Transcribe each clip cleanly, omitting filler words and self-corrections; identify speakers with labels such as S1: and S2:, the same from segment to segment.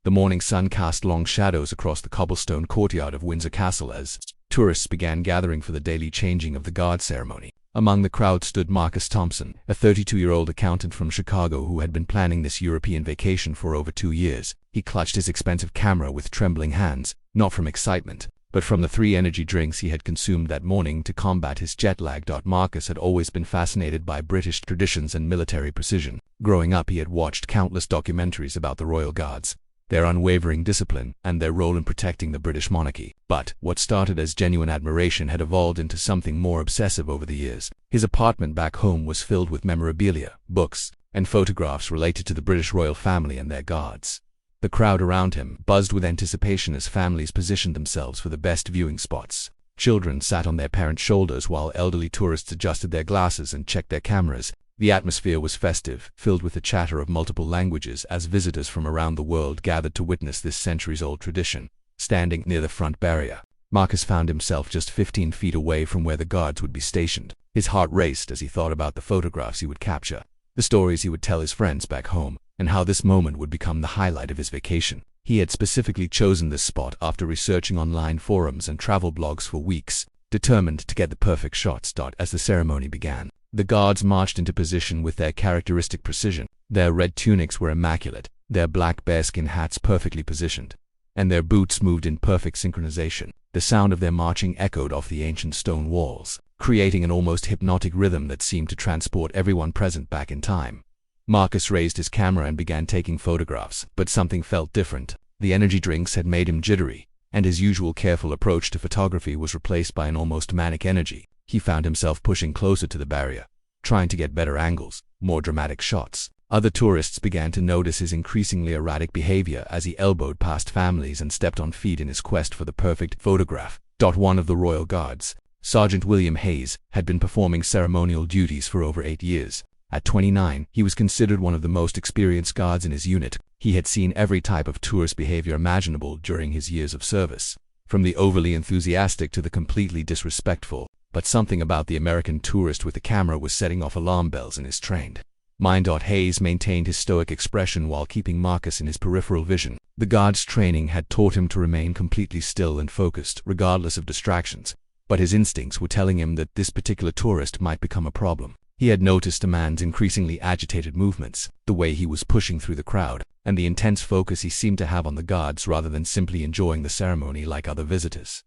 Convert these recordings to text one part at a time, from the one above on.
S1: The morning sun cast long shadows across the cobblestone courtyard of Windsor Castle as tourists began gathering for the daily changing of the guard ceremony. Among the crowd stood Marcus Thompson, a 32-year-old accountant from Chicago who had been planning this European vacation for over 2 years. He clutched his expensive camera with trembling hands, not from excitement, but from the 3 energy drinks he had consumed that morning to combat his jet lag. Marcus had always been fascinated by British traditions and military precision. Growing up, he had watched countless documentaries about the Royal Guards, their unwavering discipline, and their role in protecting the British monarchy. But what started as genuine admiration had evolved into something more obsessive over the years. His apartment back home was filled with memorabilia, books, and photographs related to the British royal family and their guards. The crowd around him buzzed with anticipation as families positioned themselves for the best viewing spots. Children sat on their parents' shoulders while elderly tourists adjusted their glasses and checked their cameras. The atmosphere was festive, filled with the chatter of multiple languages as visitors from around the world gathered to witness this centuries-old tradition. Standing near the front barrier, Marcus found himself just 15 feet away from where the guards would be stationed. His heart raced as he thought about the photographs he would capture, the stories he would tell his friends back home, and how this moment would become the highlight of his vacation. He had specifically chosen this spot after researching online forums and travel blogs for weeks, determined to get the perfect shots. As the ceremony began, the guards marched into position with their characteristic precision. Their red tunics were immaculate, their black bearskin hats perfectly positioned, and their boots moved in perfect synchronization. The sound of their marching echoed off the ancient stone walls, creating an almost hypnotic rhythm that seemed to transport everyone present back in time. Marcus raised his camera and began taking photographs, but something felt different. The energy drinks had made him jittery, and his usual careful approach to photography was replaced by an almost manic energy. He found himself pushing closer to the barrier, trying to get better angles, more dramatic shots. Other tourists began to notice his increasingly erratic behavior as he elbowed past families and stepped on feet in his quest for the perfect photograph. One of the Royal Guards, Sergeant William Hayes, had been performing ceremonial duties for over 8 years. At 29, he was considered one of the most experienced guards in his unit. He had seen every type of tourist behavior imaginable during his years of service, from the overly enthusiastic to the completely disrespectful. But something about the American tourist with the camera was setting off alarm bells in his trained mind. Hayes maintained his stoic expression while keeping Marcus in his peripheral vision. The guard's training had taught him to remain completely still and focused, regardless of distractions, but his instincts were telling him that this particular tourist might become a problem. He had noticed the man's increasingly agitated movements, the way he was pushing through the crowd, and the intense focus he seemed to have on the guards rather than simply enjoying the ceremony like other visitors.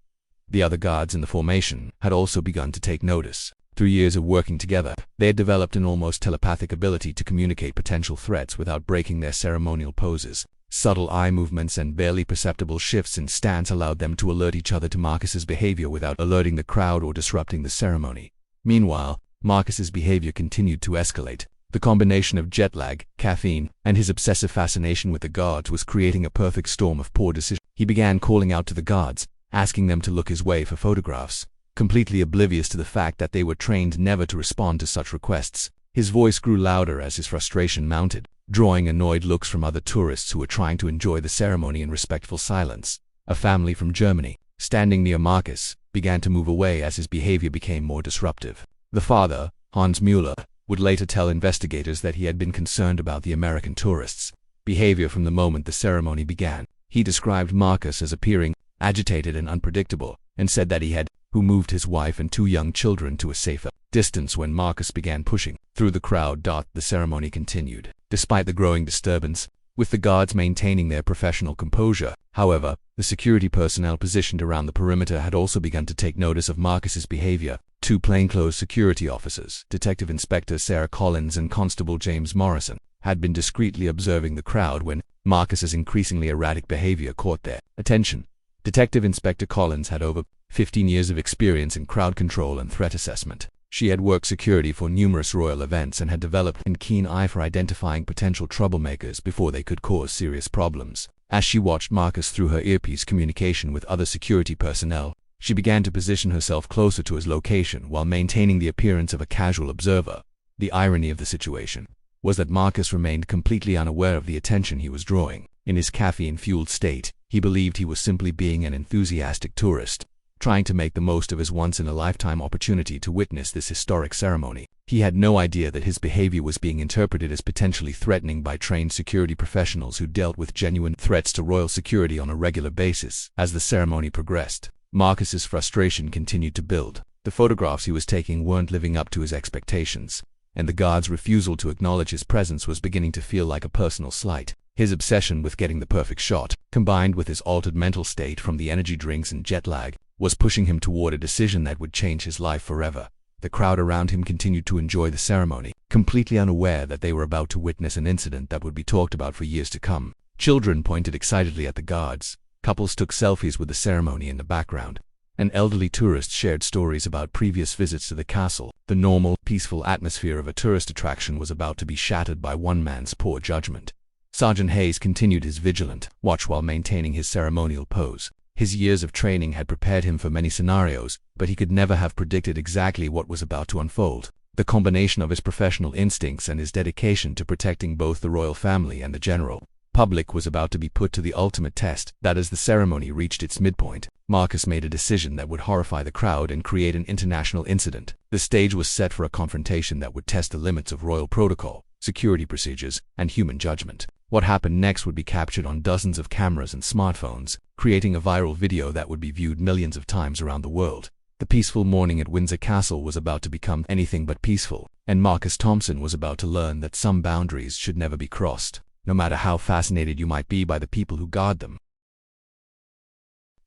S1: The other guards in the formation had also begun to take notice. Through years of working together, they had developed an almost telepathic ability to communicate potential threats without breaking their ceremonial poses. Subtle eye movements and barely perceptible shifts in stance allowed them to alert each other to Marcus's behavior without alerting the crowd or disrupting the ceremony. Meanwhile, Marcus's behavior continued to escalate. The combination of jet lag, caffeine, and his obsessive fascination with the guards was creating a perfect storm of poor decisions. He began calling out to the guards, asking them to look his way for photographs, completely oblivious to the fact that they were trained never to respond to such requests. His voice grew louder as his frustration mounted, drawing annoyed looks from other tourists who were trying to enjoy the ceremony in respectful silence. A family from Germany, standing near Marcus, began to move away as his behavior became more disruptive. The father, Hans Müller, would later tell investigators that he had been concerned about the American tourists' behavior from the moment the ceremony began. He described Marcus as appearing agitated and unpredictable, and said that he had moved his wife and 2 young children to a safer distance when Marcus began pushing through the crowd. The ceremony continued, despite the growing disturbance, with the guards maintaining their professional composure. However, the security personnel positioned around the perimeter had also begun to take notice of Marcus's behavior. 2 plainclothes security officers, Detective Inspector Sarah Collins and Constable James Morrison, had been discreetly observing the crowd when Marcus's increasingly erratic behavior caught their attention. Detective Inspector Collins had over 15 years of experience in crowd control and threat assessment. She had worked security for numerous royal events and had developed a keen eye for identifying potential troublemakers before they could cause serious problems. As she watched Marcus through her earpiece communication with other security personnel, she began to position herself closer to his location while maintaining the appearance of a casual observer. The irony of the situation was that Marcus remained completely unaware of the attention he was drawing. In his caffeine-fueled state, he believed he was simply being an enthusiastic tourist, trying to make the most of his once-in-a-lifetime opportunity to witness this historic ceremony. He had no idea that his behavior was being interpreted as potentially threatening by trained security professionals who dealt with genuine threats to royal security on a regular basis. As the ceremony progressed, Marcus's frustration continued to build. The photographs he was taking weren't living up to his expectations, and the guard's refusal to acknowledge his presence was beginning to feel like a personal slight. His obsession with getting the perfect shot, combined with his altered mental state from the energy drinks and jet lag, was pushing him toward a decision that would change his life forever. The crowd around him continued to enjoy the ceremony, completely unaware that they were about to witness an incident that would be talked about for years to come. Children pointed excitedly at the guards. Couples took selfies with the ceremony in the background, and elderly tourists shared stories about previous visits to the castle. The normal, peaceful atmosphere of a tourist attraction was about to be shattered by one man's poor judgment. Sergeant Hayes continued his vigilant watch while maintaining his ceremonial pose. His years of training had prepared him for many scenarios, but he could never have predicted exactly what was about to unfold. The combination of his professional instincts and his dedication to protecting both the royal family and the general public was about to be put to the ultimate test. That as the ceremony reached its midpoint, Marcus made a decision that would horrify the crowd and create an international incident. The stage was set for a confrontation that would test the limits of royal protocol, security procedures, and human judgment. What happened next would be captured on dozens of cameras and smartphones, creating a viral video that would be viewed millions of times around the world. The peaceful morning at Windsor Castle was about to become anything but peaceful, and Marcus Thompson was about to learn that some boundaries should never be crossed, no matter how fascinated you might be by the people who guard them.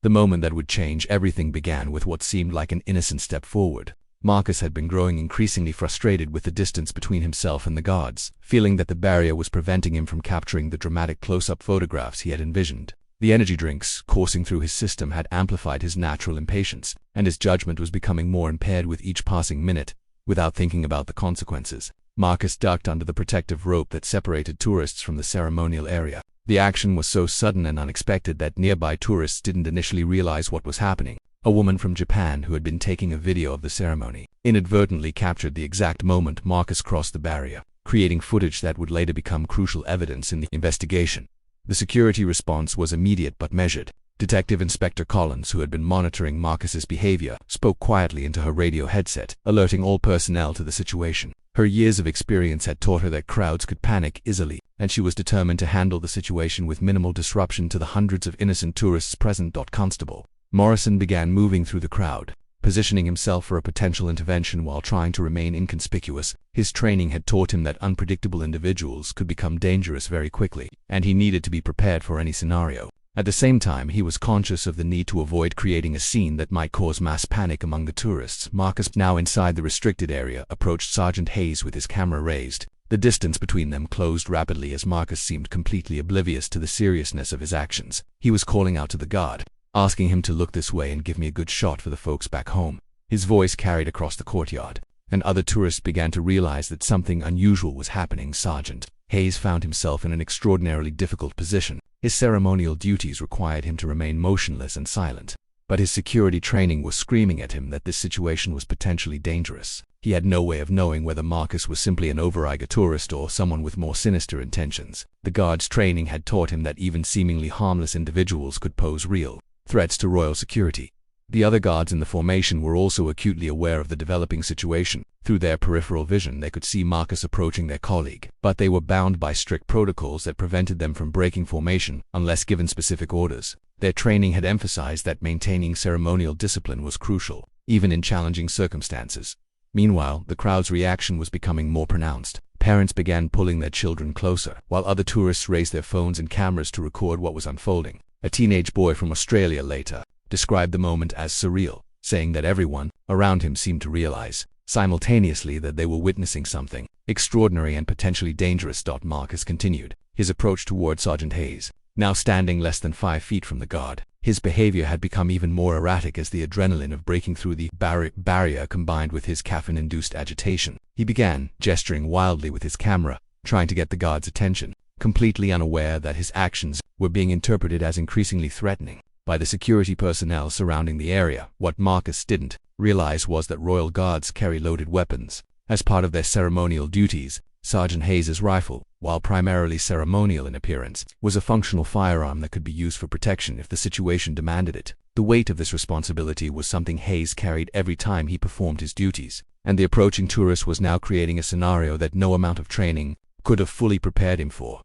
S1: The moment that would change everything began with what seemed like an innocent step forward. Marcus had been growing increasingly frustrated with the distance between himself and the guards, feeling that the barrier was preventing him from capturing the dramatic close-up photographs he had envisioned. The energy drinks coursing through his system had amplified his natural impatience, and his judgment was becoming more impaired with each passing minute. Without thinking about the consequences, Marcus ducked under the protective rope that separated tourists from the ceremonial area. The action was so sudden and unexpected that nearby tourists didn't initially realize what was happening. A woman from Japan who had been taking a video of the ceremony inadvertently captured the exact moment Marcus crossed the barrier, creating footage that would later become crucial evidence in the investigation. The security response was immediate but measured. Detective Inspector Collins, who had been monitoring Marcus's behavior, spoke quietly into her radio headset, alerting all personnel to the situation. Her years of experience had taught her that crowds could panic easily, and she was determined to handle the situation with minimal disruption to the hundreds of innocent tourists present. Constable Morrison began moving through the crowd, positioning himself for a potential intervention while trying to remain inconspicuous. His training had taught him that unpredictable individuals could become dangerous very quickly, and he needed to be prepared for any scenario. At the same time, he was conscious of the need to avoid creating a scene that might cause mass panic among the tourists. Marcus, now inside the restricted area, approached Sergeant Hayes with his camera raised. The distance between them closed rapidly as Marcus seemed completely oblivious to the seriousness of his actions. He was calling out to the guard, asking him to look this way and give me a good shot for the folks back home. His voice carried across the courtyard, and other tourists began to realize that something unusual was happening. Sergeant Hayes found himself in an extraordinarily difficult position. His ceremonial duties required him to remain motionless and silent, but his security training was screaming at him that this situation was potentially dangerous. He had no way of knowing whether Marcus was simply an overeager tourist or someone with more sinister intentions. The guard's training had taught him that even seemingly harmless individuals could pose real threats to royal security. The other guards in the formation were also acutely aware of the developing situation. Through their peripheral vision, they could see Marcus approaching their colleague, but they were bound by strict protocols that prevented them from breaking formation unless given specific orders. Their training had emphasized that maintaining ceremonial discipline was crucial, even in challenging circumstances. Meanwhile, the crowd's reaction was becoming more pronounced. Parents began pulling their children closer, while other tourists raised their phones and cameras to record what was unfolding. A teenage boy from Australia later described the moment as surreal, saying that everyone around him seemed to realize simultaneously that they were witnessing something extraordinary and potentially dangerous. Marcus continued his approach toward Sergeant Hayes, now standing less than 5 feet from the guard. His behavior had become even more erratic as the adrenaline of breaking through the barrier combined with his caffeine-induced agitation. He began gesturing wildly with his camera, trying to get the guard's attention, completely unaware that his actions were being interpreted as increasingly threatening by the security personnel surrounding the area. What Marcus didn't realize was that royal guards carry loaded weapons. As part of their ceremonial duties, Sergeant Hayes's rifle, while primarily ceremonial in appearance, was a functional firearm that could be used for protection if the situation demanded it. The weight of this responsibility was something Hayes carried every time he performed his duties, and the approaching tourist was now creating a scenario that no amount of training could have fully prepared him for.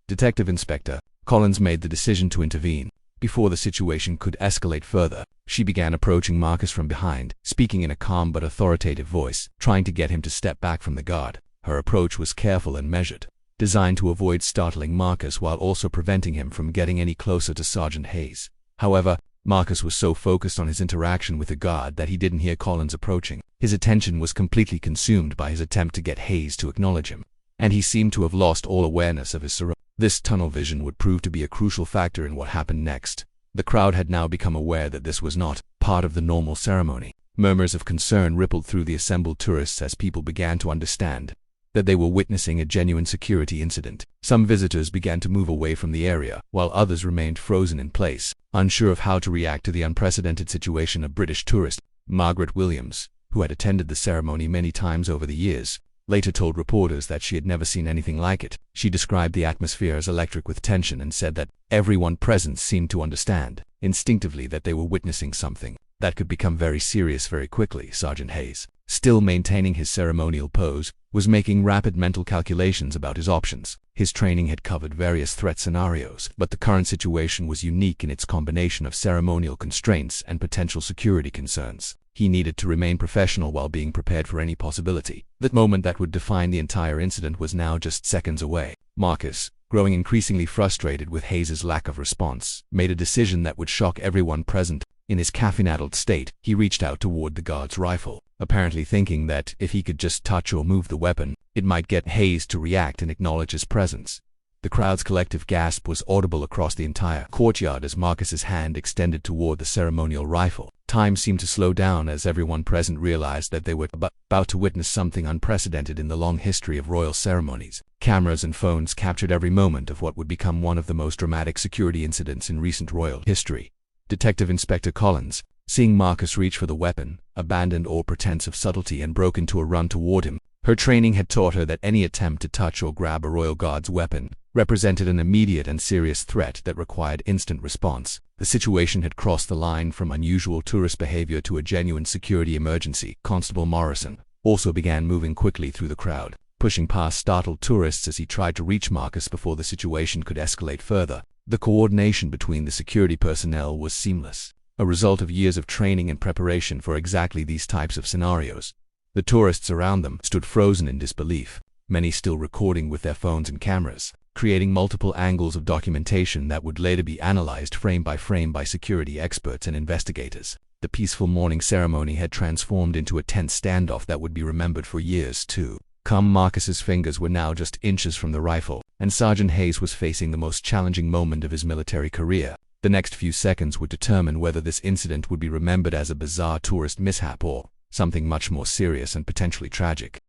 S1: Detective Inspector Collins made the decision to intervene. Before the situation could escalate further, she began approaching Marcus from behind, speaking in a calm but authoritative voice, trying to get him to step back from the guard. Her approach was careful and measured, designed to avoid startling Marcus while also preventing him from getting any closer to Sergeant Hayes. However, Marcus was so focused on his interaction with the guard that he didn't hear Collins approaching. His attention was completely consumed by his attempt to get Hayes to acknowledge him, and he seemed to have lost all awareness of his surroundings. This tunnel vision would prove to be a crucial factor in what happened next. The crowd had now become aware that this was not part of the normal ceremony. Murmurs of concern rippled through the assembled tourists as people began to understand that they were witnessing a genuine security incident. Some visitors began to move away from the area, while others remained frozen in place, unsure of how to react to the unprecedented situation. A British tourist, Margaret Williams, who had attended the ceremony many times over the years, later told reporters that she had never seen anything like it. She described the atmosphere as electric with tension and said that everyone present seemed to understand, instinctively, that they were witnessing something that could become very serious very quickly. Sergeant Hayes, still maintaining his ceremonial pose, was making rapid mental calculations about his options. His training had covered various threat scenarios, but the current situation was unique in its combination of ceremonial constraints and potential security concerns. He needed to remain professional while being prepared for any possibility. The moment that would define the entire incident was now just seconds away. Marcus, growing increasingly frustrated with Hayes's lack of response, made a decision that would shock everyone present. In his caffeine-addled state, he reached out toward the guard's rifle, apparently thinking that if he could just touch or move the weapon, it might get Hayes to react and acknowledge his presence. The crowd's collective gasp was audible across the entire courtyard as Marcus's hand extended toward the ceremonial rifle. Time seemed to slow down as everyone present realized that they were about to witness something unprecedented in the long history of royal ceremonies. Cameras and phones captured every moment of what would become one of the most dramatic security incidents in recent royal history. Detective Inspector Collins, seeing Marcus reach for the weapon, abandoned all pretense of subtlety and broke into a run toward him. Her training had taught her that any attempt to touch or grab a royal guard's weapon represented an immediate and serious threat that required instant response. The situation had crossed the line from unusual tourist behavior to a genuine security emergency. Constable Morrison also began moving quickly through the crowd, pushing past startled tourists as he tried to reach Marcus before the situation could escalate further. The coordination between the security personnel was seamless, a result of years of training and preparation for exactly these types of scenarios. The tourists around them stood frozen in disbelief, many still recording with their phones and cameras, creating multiple angles of documentation that would later be analyzed frame by security experts and investigators. The peaceful morning ceremony had transformed into a tense standoff that would be remembered for years too. Marcus's fingers were now just inches from the rifle, and Sergeant Hayes was facing the most challenging moment of his military career. The next few seconds would determine whether this incident would be remembered as a bizarre tourist mishap or something much more serious and potentially tragic.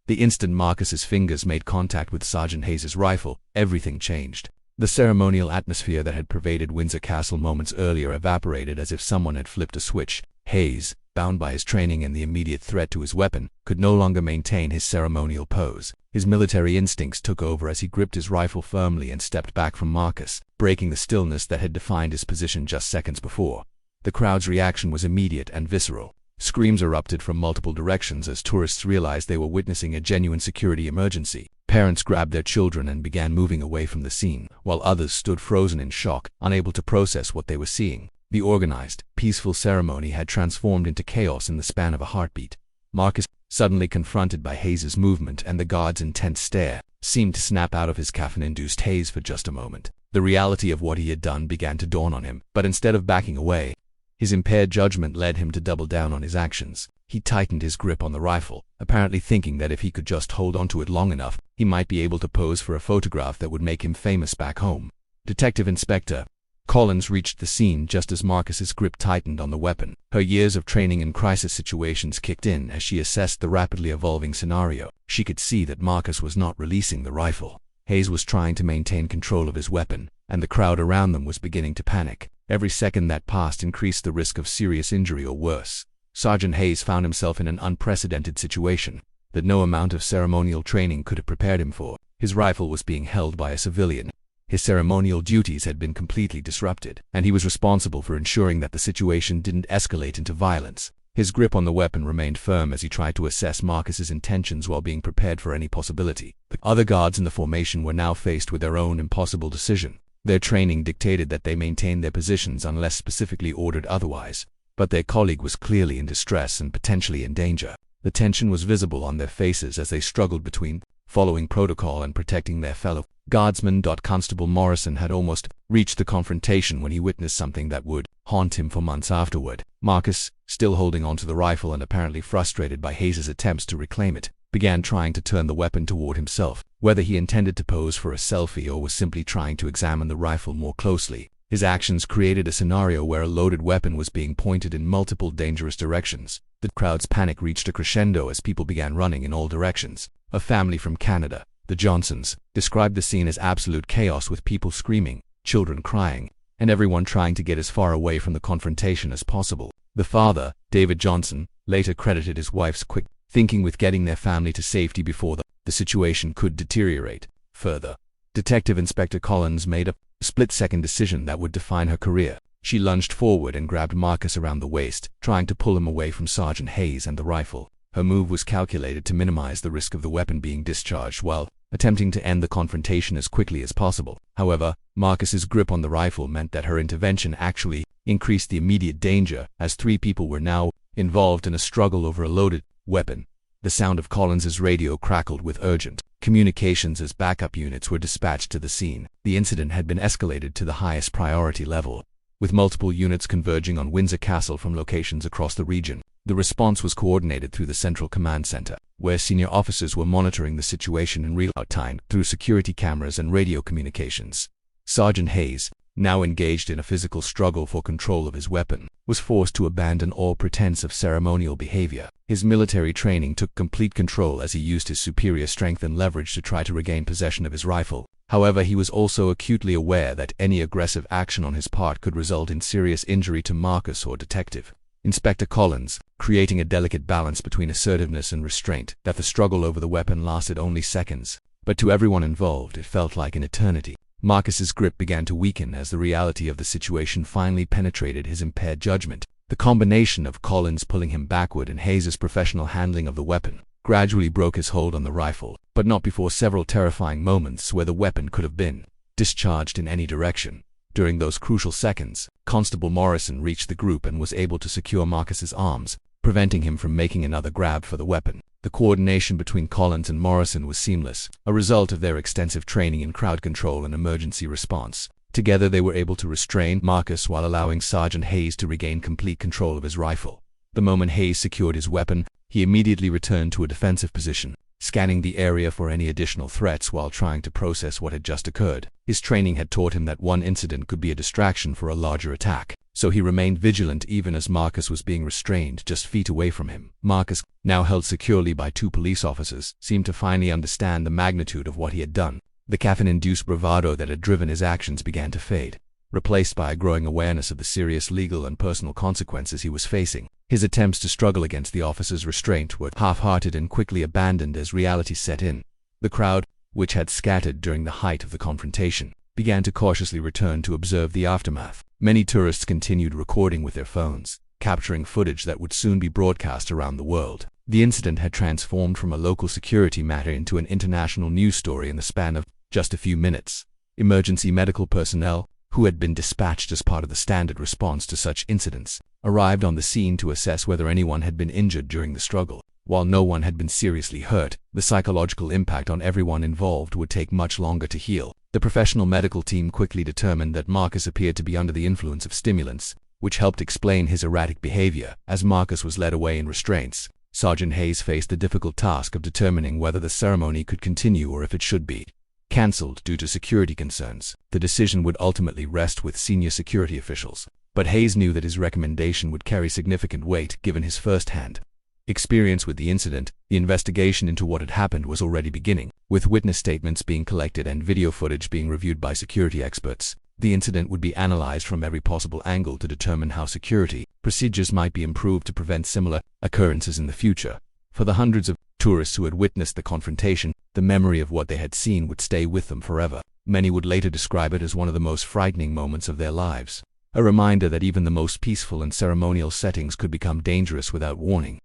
S1: The instant Marcus's fingers made contact with Sergeant Hayes's rifle, everything changed. The ceremonial atmosphere that had pervaded Windsor Castle moments earlier evaporated as if someone had flipped a switch. Hayes, bound by his training and the immediate threat to his weapon, could no longer maintain his ceremonial pose. His military instincts took over as he gripped his rifle firmly and stepped back from Marcus, breaking the stillness that had defined his position just seconds before. The crowd's reaction was immediate and visceral. Screams erupted from multiple directions as tourists realized they were witnessing a genuine security emergency. Parents grabbed their children and began moving away from the scene, while others stood frozen in shock, unable to process what they were seeing. The organized, peaceful ceremony had transformed into chaos in the span of a heartbeat. Marcus, suddenly confronted by Hayes's movement and the guard's intense stare, seemed to snap out of his caffeine-induced haze for just a moment. The reality of what he had done began to dawn on him, but instead of backing away, his impaired judgment led him to double down on his actions. He tightened his grip on the rifle, apparently thinking that if he could just hold onto it long enough, he might be able to pose for a photograph that would make him famous back home. Detective Inspector Collins reached the scene just as Marcus's grip tightened on the weapon. Her years of training in crisis situations kicked in as she assessed the rapidly evolving scenario. She could see that Marcus was not releasing the rifle. Hayes was trying to maintain control of his weapon, and the crowd around them was beginning to panic. Every second that passed increased the risk of serious injury or worse. Sergeant Hayes found himself in an unprecedented situation that no amount of ceremonial training could have prepared him for. His rifle was being held by a civilian, His ceremonial duties had been completely disrupted, and he was responsible for ensuring that the situation didn't escalate into violence. His grip on the weapon remained firm as he tried to assess Marcus's intentions while being prepared for any possibility. The other guards in the formation were now faced with their own impossible decision. Their training dictated that they maintain their positions unless specifically ordered otherwise, but their colleague was clearly in distress and potentially in danger. The tension was visible on their faces as they struggled between following protocol and protecting their fellow guardsmen. Constable Morrison had almost reached the confrontation when he witnessed something that would haunt him for months afterward. Marcus, still holding onto the rifle and apparently frustrated by Hayes's attempts to reclaim it, began trying to turn the weapon toward himself. Whether he intended to pose for a selfie or was simply trying to examine the rifle more closely, his actions created a scenario where a loaded weapon was being pointed in multiple dangerous directions. The crowd's panic reached a crescendo as people began running in all directions. A family from Canada, the Johnsons, described the scene as absolute chaos with people screaming, children crying, and everyone trying to get as far away from the confrontation as possible. The father, David Johnson, later credited his wife's quick thinking with getting their family to safety before the situation could deteriorate further. Detective Inspector Collins made a split-second decision that would define her career. She lunged forward and grabbed Marcus around the waist, trying to pull him away from Sergeant Hayes and the rifle. Her move was calculated to minimize the risk of the weapon being discharged while attempting to end the confrontation as quickly as possible. However, Marcus's grip on the rifle meant that her intervention actually increased the immediate danger, as 3 people were now involved in a struggle over a loaded weapon. The sound of Collins's radio crackled with urgent communications as backup units were dispatched to the scene. The incident had been escalated to the highest priority level, with multiple units converging on Windsor Castle from locations across the region. The response was coordinated through the Central Command Center, where senior officers were monitoring the situation in real time through security cameras and radio communications. Sergeant Hayes, now engaged in a physical struggle for control of his weapon, was forced to abandon all pretense of ceremonial behavior. His military training took complete control as he used his superior strength and leverage to try to regain possession of his rifle. However, he was also acutely aware that any aggressive action on his part could result in serious injury to Marcus or Detective Inspector Collins, creating a delicate balance between assertiveness and restraint. That the struggle over the weapon lasted only seconds, but to everyone involved it felt like an eternity. Marcus's grip began to weaken as the reality of the situation finally penetrated his impaired judgment. The combination of Collins pulling him backward and Hayes's professional handling of the weapon gradually broke his hold on the rifle, but not before several terrifying moments where the weapon could have been discharged in any direction. During those crucial seconds, Constable Morrison reached the group and was able to secure Marcus's arms, preventing him from making another grab for the weapon. The coordination between Collins and Morrison was seamless, a result of their extensive training in crowd control and emergency response. Together they were able to restrain Marcus while allowing Sergeant Hayes to regain complete control of his rifle. The moment Hayes secured his weapon, he immediately returned to a defensive position, scanning the area for any additional threats while trying to process what had just occurred. His training had taught him that one incident could be a distraction for a larger attack, so he remained vigilant even as Marcus was being restrained just feet away from him. Marcus, now held securely by 2 police officers, seemed to finally understand the magnitude of what he had done. The caffeine-induced bravado that had driven his actions began to fade, replaced by a growing awareness of the serious legal and personal consequences he was facing. His attempts to struggle against the officer's restraint were half-hearted and quickly abandoned as reality set in. The crowd, which had scattered during the height of the confrontation, began to cautiously return to observe the aftermath. Many tourists continued recording with their phones, capturing footage that would soon be broadcast around the world. The incident had transformed from a local security matter into an international news story in the span of just a few minutes. Emergency medical personnel, who had been dispatched as part of the standard response to such incidents, arrived on the scene to assess whether anyone had been injured during the struggle. While no one had been seriously hurt, the psychological impact on everyone involved would take much longer to heal. The professional medical team quickly determined that Marcus appeared to be under the influence of stimulants, which helped explain his erratic behavior. As Marcus was led away in restraints, Sergeant Hayes faced the difficult task of determining whether the ceremony could continue or if it should be cancelled due to security concerns. The decision would ultimately rest with senior security officials, but Hayes knew that his recommendation would carry significant weight given his first-hand experience with the incident. The investigation into what had happened was already beginning, with witness statements being collected and video footage being reviewed by security experts. The incident would be analyzed from every possible angle to determine how security procedures might be improved to prevent similar occurrences in the future. For the hundreds of tourists who had witnessed the confrontation, the memory of what they had seen would stay with them forever. Many would later describe it as one of the most frightening moments of their lives, a reminder that even the most peaceful and ceremonial settings could become dangerous without warning.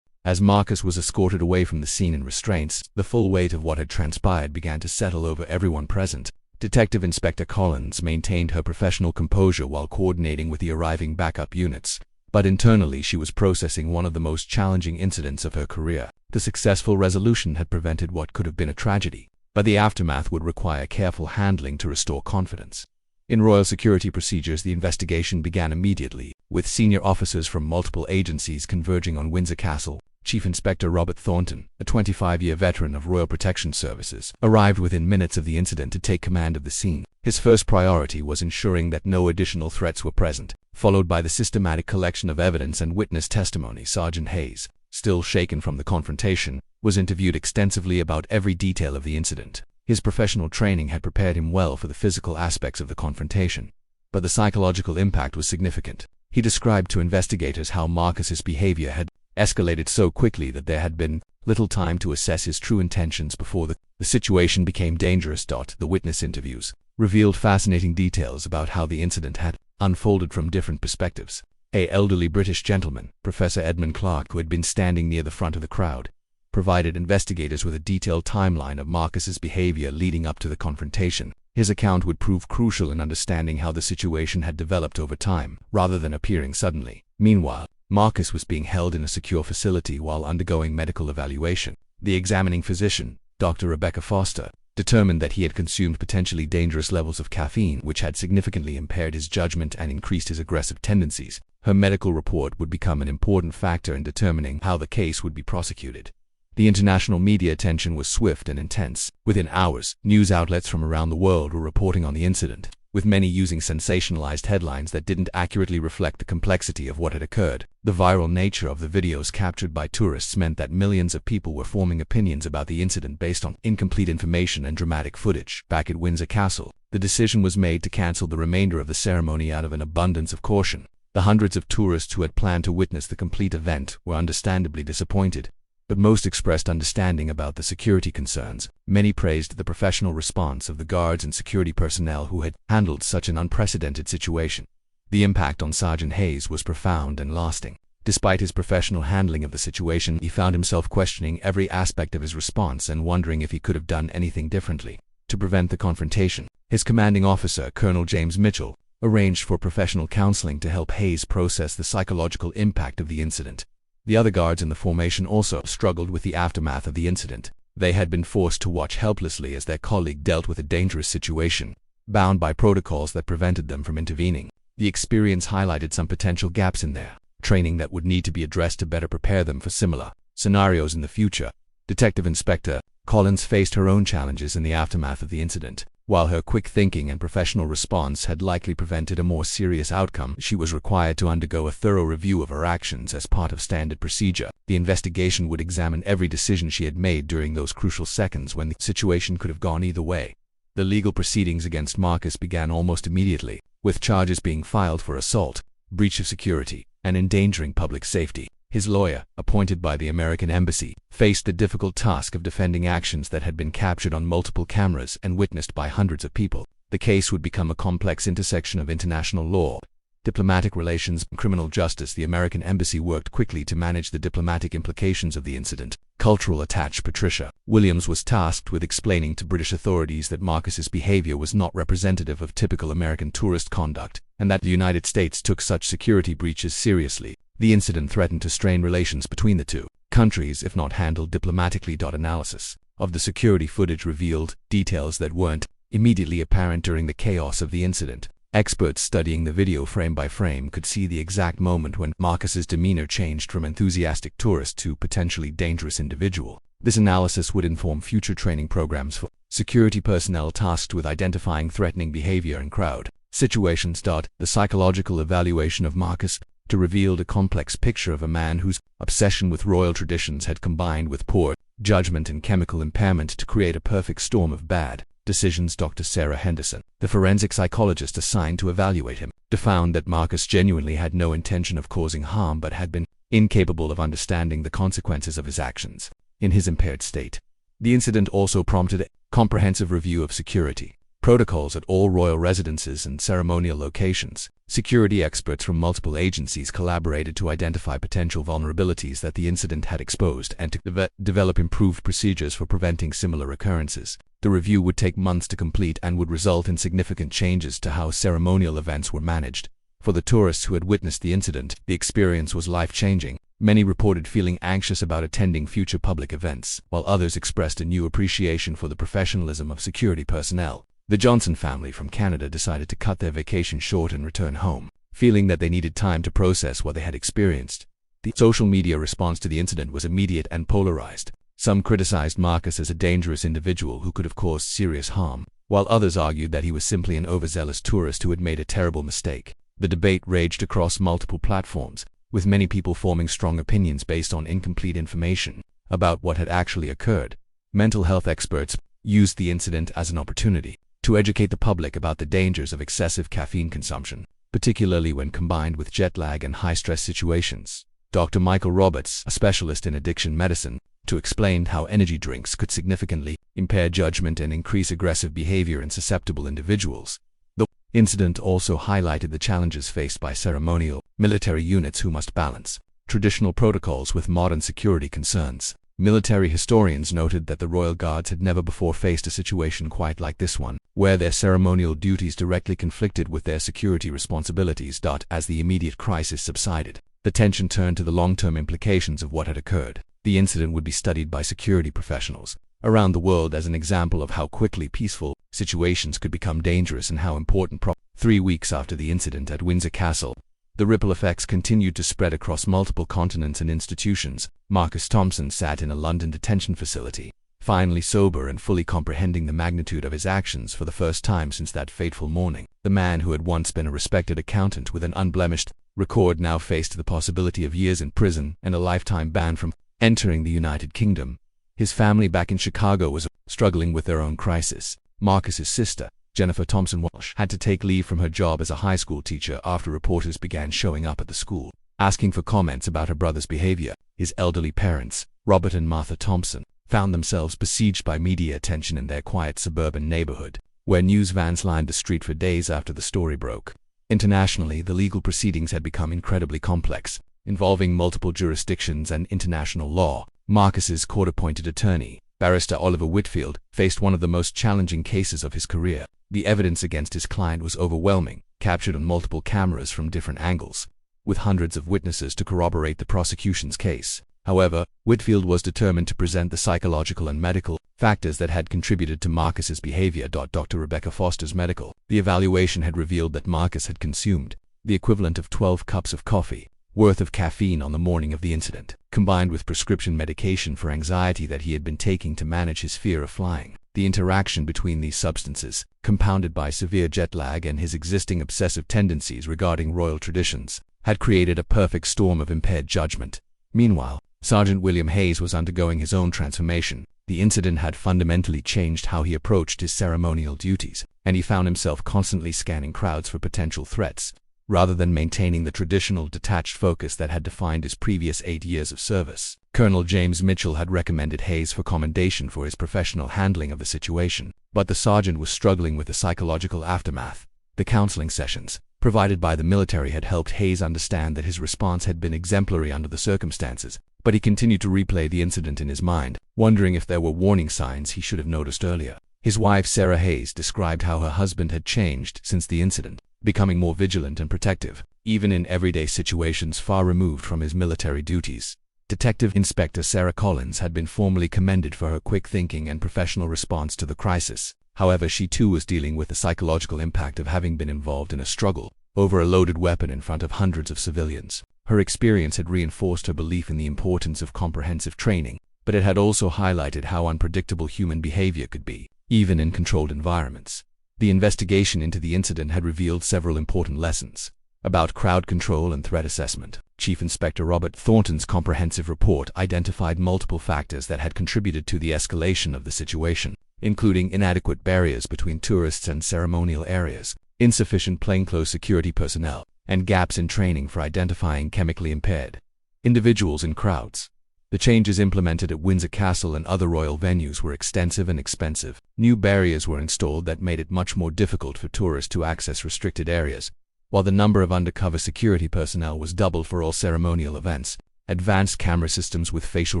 S1: As Marcus was escorted away from the scene in restraints, the full weight of what had transpired began to settle over everyone present. Detective Inspector Collins maintained her professional composure while coordinating with the arriving backup units, but internally she was processing one of the most challenging incidents of her career. The successful resolution had prevented what could have been a tragedy, but the aftermath would require careful handling to restore confidence. In royal security procedures, the investigation began immediately, with senior officers from multiple agencies converging on Windsor Castle. Chief Inspector Robert Thornton, a 25-year veteran of Royal Protection Services, arrived within minutes of the incident to take command of the scene. His first priority was ensuring that no additional threats were present, followed by the systematic collection of evidence and witness testimony. Sergeant Hayes, still shaken from the confrontation, was interviewed extensively about every detail of the incident. His professional training had prepared him well for the physical aspects of the confrontation, but the psychological impact was significant. He described to investigators how Marcus's behavior had escalated so quickly that there had been little time to assess his true intentions before the situation became dangerous. The witness interviews revealed fascinating details about how the incident had unfolded from different perspectives. An elderly British gentleman, Professor Edmund Clark, who had been standing near the front of the crowd, provided investigators with a detailed timeline of Marcus's behavior leading up to the confrontation. His account would prove crucial in understanding how the situation had developed over time, rather than appearing suddenly. Meanwhile, Marcus was being held in a secure facility while undergoing medical evaluation. The examining physician, Dr. Rebecca Foster, determined that he had consumed potentially dangerous levels of caffeine, which had significantly impaired his judgment and increased his aggressive tendencies. Her medical report would become an important factor in determining how the case would be prosecuted. The international media attention was swift and intense. Within hours, news outlets from around the world were reporting on the incident, with many using sensationalized headlines that didn't accurately reflect the complexity of what had occurred. The viral nature of the videos captured by tourists meant that millions of people were forming opinions about the incident based on incomplete information and dramatic footage. Back at Windsor Castle, the decision was made to cancel the remainder of the ceremony out of an abundance of caution. The hundreds of tourists who had planned to witness the complete event were understandably disappointed, but most expressed understanding about the security concerns. Many praised the professional response of the guards and security personnel who had handled such an unprecedented situation. The impact on Sergeant Hayes was profound and lasting. Despite his professional handling of the situation, he found himself questioning every aspect of his response and wondering if he could have done anything differently to prevent the confrontation. His commanding officer, Colonel James Mitchell, arranged for professional counseling to help Hayes process the psychological impact of the incident. The other guards in the formation also struggled with the aftermath of the incident. They had been forced to watch helplessly as their colleague dealt with a dangerous situation, bound by protocols that prevented them from intervening. The experience highlighted some potential gaps in their training that would need to be addressed to better prepare them for similar scenarios in the future. Detective Inspector Collins faced her own challenges in the aftermath of the incident. While her quick thinking and professional response had likely prevented a more serious outcome, she was required to undergo a thorough review of her actions as part of standard procedure. The investigation would examine every decision she had made during those crucial seconds when the situation could have gone either way. The legal proceedings against Marcus began almost immediately, with charges being filed for assault, breach of security, and endangering public safety. His lawyer, appointed by the American Embassy, faced the difficult task of defending actions that had been captured on multiple cameras and witnessed by hundreds of people. The case would become a complex intersection of international law, diplomatic relations, and criminal justice. The American Embassy worked quickly to manage the diplomatic implications of the incident. Cultural attaché Patricia Williams was tasked with explaining to British authorities that Marcus's behavior was not representative of typical American tourist conduct, and that the United States took such security breaches seriously. The incident threatened to strain relations between the two countries if not handled diplomatically. Analysis of the security footage revealed details that weren't immediately apparent during the chaos of the incident. Experts studying the video frame by frame could see the exact moment when Marcus's demeanor changed from enthusiastic tourist to potentially dangerous individual. This analysis would inform future training programs for security personnel tasked with identifying threatening behavior in crowd situations. The psychological evaluation of Marcus revealed a complex picture of a man whose obsession with royal traditions had combined with poor judgment and chemical impairment to create a perfect storm of bad decisions. Dr. Sarah Henderson, the forensic psychologist assigned to evaluate him, found that Marcus genuinely had no intention of causing harm but had been incapable of understanding the consequences of his actions in his impaired state. The incident also prompted Comprehensive review of security protocols at all royal residences and ceremonial locations. Security experts from multiple agencies collaborated to identify potential vulnerabilities that the incident had exposed and to develop improved procedures for preventing similar occurrences. The review would take months to complete and would result in significant changes to how ceremonial events were managed. For the tourists who had witnessed the incident, the experience was life-changing. Many reported feeling anxious about attending future public events, while others expressed a new appreciation for the professionalism of security personnel. The Johnson family from Canada decided to cut their vacation short and return home, feeling that they needed time to process what they had experienced. The social media response to the incident was immediate and polarized. Some criticized Marcus as a dangerous individual who could have caused serious harm, while others argued that he was simply an overzealous tourist who had made a terrible mistake. The debate raged across multiple platforms, with many people forming strong opinions based on incomplete information about what had actually occurred. Mental health experts used the incident as an opportunity to educate the public about the dangers of excessive caffeine consumption, particularly when combined with jet lag and high-stress situations. Dr. Michael Roberts, a specialist in addiction medicine, explained how energy drinks could significantly impair judgment and increase aggressive behavior in susceptible individuals. The incident also highlighted the challenges faced by ceremonial military units who must balance traditional protocols with modern security concerns. Military historians noted that the Royal Guards had never before faced a situation quite like this one, where their ceremonial duties directly conflicted with their security responsibilities. As the immediate crisis subsided, the tension turned to the long-term implications of what had occurred. The incident would be studied by security professionals around the world as an example of how quickly peaceful situations could become dangerous and how important. 3 weeks after the incident at Windsor Castle, the ripple effects continued to spread across multiple continents and institutions. Marcus Thompson sat in a London detention facility, finally sober and fully comprehending the magnitude of his actions for the first time since that fateful morning. The man who had once been a respected accountant with an unblemished record now faced the possibility of years in prison and a lifetime ban from entering the United Kingdom. His family back in Chicago was struggling with their own crisis. Marcus's sister, Jennifer Thompson Walsh, had to take leave from her job as a high school teacher after reporters began showing up at the school, asking for comments about her brother's behavior. His elderly parents, Robert and Martha Thompson, found themselves besieged by media attention in their quiet suburban neighborhood, where news vans lined the street for days after the story broke. Internationally, the legal proceedings had become incredibly complex, involving multiple jurisdictions and international law. Marcus's court-appointed attorney, Barrister Oliver Whitfield, faced one of the most challenging cases of his career. The evidence against his client was overwhelming, captured on multiple cameras from different angles, with hundreds of witnesses to corroborate the prosecution's case. However, Whitfield was determined to present the psychological and medical factors that had contributed to Marcus's behavior. Dr. Rebecca Foster's medical evaluation had revealed that Marcus had consumed the equivalent of 12 cups of coffee worth of caffeine on the morning of the incident, combined with prescription medication for anxiety that he had been taking to manage his fear of flying. The interaction between these substances, compounded by severe jet lag and his existing obsessive tendencies regarding royal traditions, had created a perfect storm of impaired judgment. Meanwhile, Sergeant William Hayes was undergoing his own transformation. The incident had fundamentally changed how he approached his ceremonial duties, and he found himself constantly scanning crowds for potential threats, rather than maintaining the traditional detached focus that had defined his previous 8 years of service. Colonel James Mitchell had recommended Hayes for commendation for his professional handling of the situation, but the sergeant was struggling with the psychological aftermath. The counseling sessions provided by the military had helped Hayes understand that his response had been exemplary under the circumstances, but he continued to replay the incident in his mind, wondering if there were warning signs he should have noticed earlier. His wife Sarah Hayes described how her husband had changed since the incident, becoming more vigilant and protective, even in everyday situations far removed from his military duties. Detective Inspector Sarah Collins had been formally commended for her quick thinking and professional response to the crisis. However, she too was dealing with the psychological impact of having been involved in a struggle over a loaded weapon in front of hundreds of civilians. Her experience had reinforced her belief in the importance of comprehensive training, but it had also highlighted how unpredictable human behavior could be, even in controlled environments. The investigation into the incident had revealed several important lessons about crowd control and threat assessment. Chief Inspector Robert Thornton's comprehensive report identified multiple factors that had contributed to the escalation of the situation, including inadequate barriers between tourists and ceremonial areas, insufficient plainclothes security personnel, and gaps in training for identifying chemically impaired individuals in crowds. The changes implemented at Windsor Castle and other royal venues were extensive and expensive. New barriers were installed that made it much more difficult for tourists to access restricted areas, while the number of undercover security personnel was doubled for all ceremonial events. Advanced camera systems with facial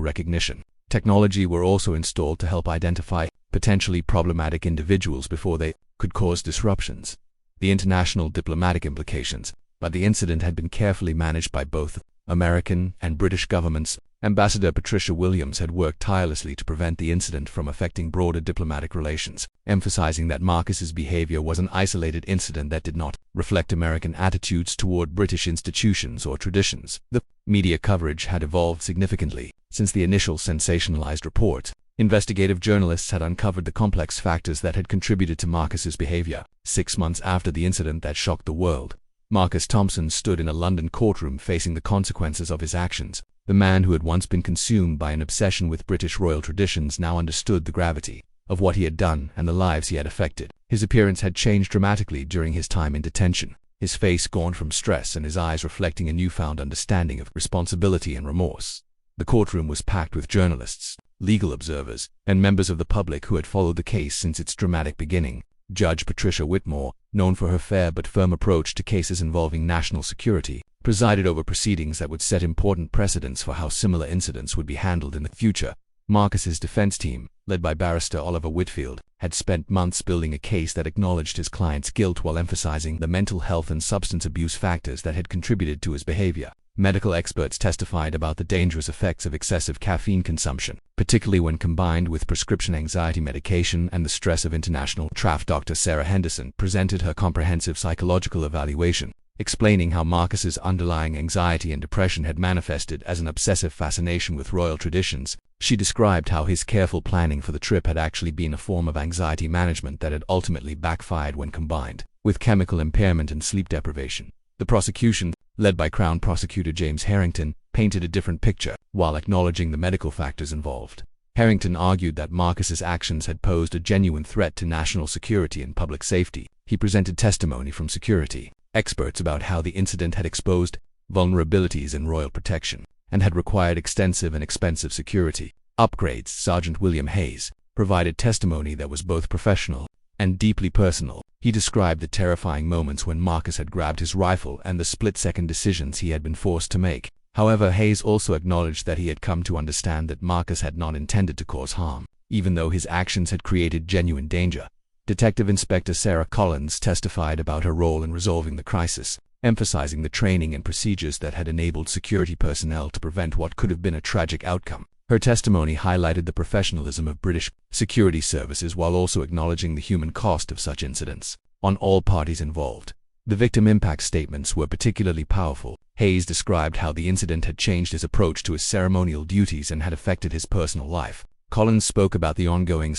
S1: recognition technology were also installed to help identify potentially problematic individuals before they could cause disruptions. The international diplomatic implications, but the incident had been carefully managed by both American and British governments. Ambassador Patricia Williams had worked tirelessly to prevent the incident from affecting broader diplomatic relations, emphasizing that Marcus's behavior was an isolated incident that did not reflect American attitudes toward British institutions or traditions. The media coverage had evolved significantly since the initial sensationalized report. Investigative journalists had uncovered the complex factors that had contributed to Marcus's behavior. 6 months after the incident that shocked the world, Marcus Thompson stood in a London courtroom facing the consequences of his actions. The man who had once been consumed by an obsession with British royal traditions now understood the gravity of what he had done and the lives he had affected. His appearance had changed dramatically during his time in detention, his face gaunt from stress and his eyes reflecting a newfound understanding of responsibility and remorse. The courtroom was packed with journalists, legal observers, and members of the public who had followed the case since its dramatic beginning. Judge Patricia Whitmore, known for her fair but firm approach to cases involving national security, presided over proceedings that would set important precedents for how similar incidents would be handled in the future. Marcus's defense team, led by barrister Oliver Whitfield, had spent months building a case that acknowledged his client's guilt while emphasizing the mental health and substance abuse factors that had contributed to his behavior. Medical experts testified about the dangerous effects of excessive caffeine consumption, particularly when combined with prescription anxiety medication and the stress of international travel. Dr. Sarah Henderson presented her comprehensive psychological evaluation, explaining how Marcus's underlying anxiety and depression had manifested as an obsessive fascination with royal traditions. She described how his careful planning for the trip had actually been a form of anxiety management that had ultimately backfired when combined with chemical impairment and sleep deprivation. The prosecution, led by Crown Prosecutor James Harrington, painted a different picture, while acknowledging the medical factors involved. Harrington argued that Marcus's actions had posed a genuine threat to national security and public safety. He presented testimony from security experts about how the incident had exposed vulnerabilities in royal protection and had required extensive and expensive security upgrades. Sergeant William Hayes provided testimony that was both professional and deeply personal. He described the terrifying moments when Marcus had grabbed his rifle and the split-second decisions he had been forced to make. However, Hayes also acknowledged that he had come to understand that Marcus had not intended to cause harm, even though his actions had created genuine danger. Detective Inspector Sarah Collins testified about her role in resolving the crisis, emphasizing the training and procedures that had enabled security personnel to prevent what could have been a tragic outcome. Her testimony highlighted the professionalism of British security services while also acknowledging the human cost of such incidents on all parties involved. The victim impact statements were particularly powerful. Hayes described how the incident had changed his approach to his ceremonial duties and had affected his personal life. Collins spoke about the ongoing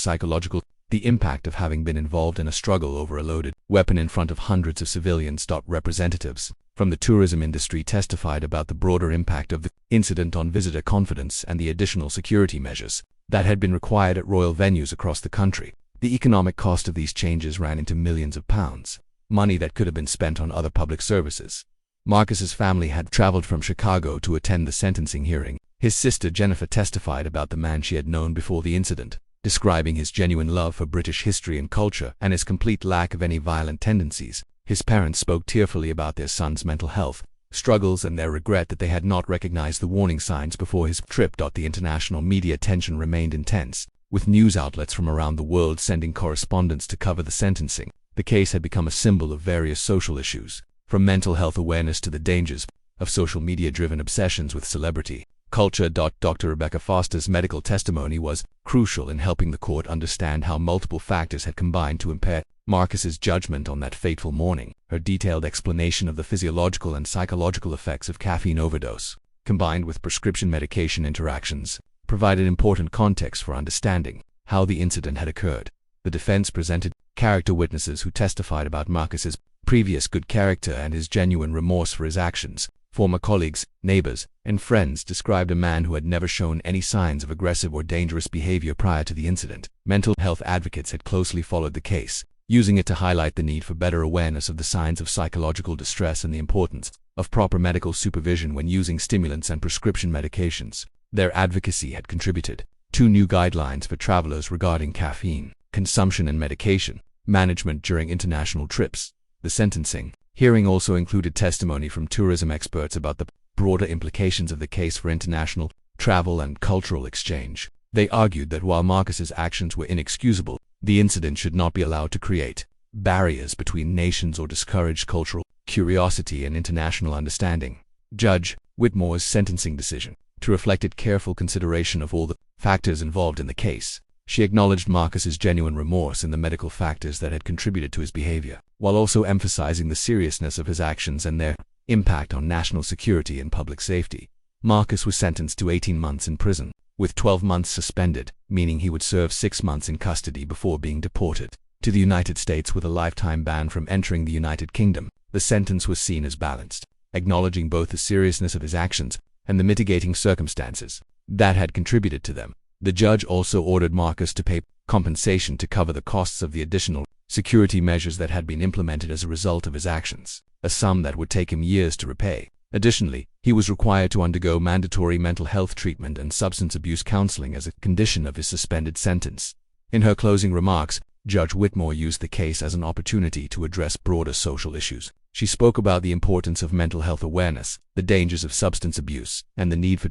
S1: the impact of having been involved in a struggle over a loaded weapon in front of hundreds of civilians. Representatives from the tourism industry testified about the broader impact of the incident on visitor confidence and the additional security measures that had been required at royal venues across the country. The economic cost of these changes ran into millions of pounds, money that could have been spent on other public services. Marcus's family had traveled from Chicago to attend the sentencing hearing. His sister Jennifer testified about the man she had known before the incident, describing his genuine love for British history and culture and his complete lack of any violent tendencies. His parents spoke tearfully about their son's mental health struggles and their regret that they had not recognized the warning signs before his trip. The international media tension remained intense, with news outlets from around the world sending correspondents to cover the sentencing. The case had become a symbol of various social issues, from mental health awareness to the dangers of social media-driven obsessions with celebrity culture. Dr. Rebecca Foster's medical testimony was crucial in helping the court understand how multiple factors had combined to impair Marcus's judgment on that fateful morning. Her detailed explanation of the physiological and psychological effects of caffeine overdose, combined with prescription medication interactions, provided important context for understanding how the incident had occurred. The defense presented character witnesses who testified about Marcus's previous good character and his genuine remorse for his actions. Former colleagues, neighbors, and friends described a man who had never shown any signs of aggressive or dangerous behavior prior to the incident. Mental health advocates had closely followed the case, using it to highlight the need for better awareness of the signs of psychological distress and the importance of proper medical supervision when using stimulants and prescription medications. Their advocacy had contributed. 2 new guidelines for travelers regarding caffeine consumption and medication management during international trips. The sentencing hearing also included testimony from tourism experts about the broader implications of the case for international travel and cultural exchange. They argued that while Marcus's actions were inexcusable, the incident should not be allowed to create barriers between nations or discourage cultural curiosity and international understanding. Judge Whitmore's sentencing decision reflected careful consideration of all the factors involved in the case. She acknowledged Marcus's genuine remorse and the medical factors that had contributed to his behavior, while also emphasizing the seriousness of his actions and their impact on national security and public safety. Marcus was sentenced to 18 months in prison, with 12 months suspended, meaning he would serve 6 months in custody before being deported to the United States with a lifetime ban from entering the United Kingdom. The sentence was seen as balanced, acknowledging both the seriousness of his actions and the mitigating circumstances that had contributed to them. The judge also ordered Marcus to pay compensation to cover the costs of the additional security measures that had been implemented as a result of his actions, a sum that would take him years to repay. Additionally, he was required to undergo mandatory mental health treatment and substance abuse counseling as a condition of his suspended sentence. In her closing remarks, Judge Whitmore used the case as an opportunity to address broader social issues. She spoke about the importance of mental health awareness, the dangers of substance abuse, and the need for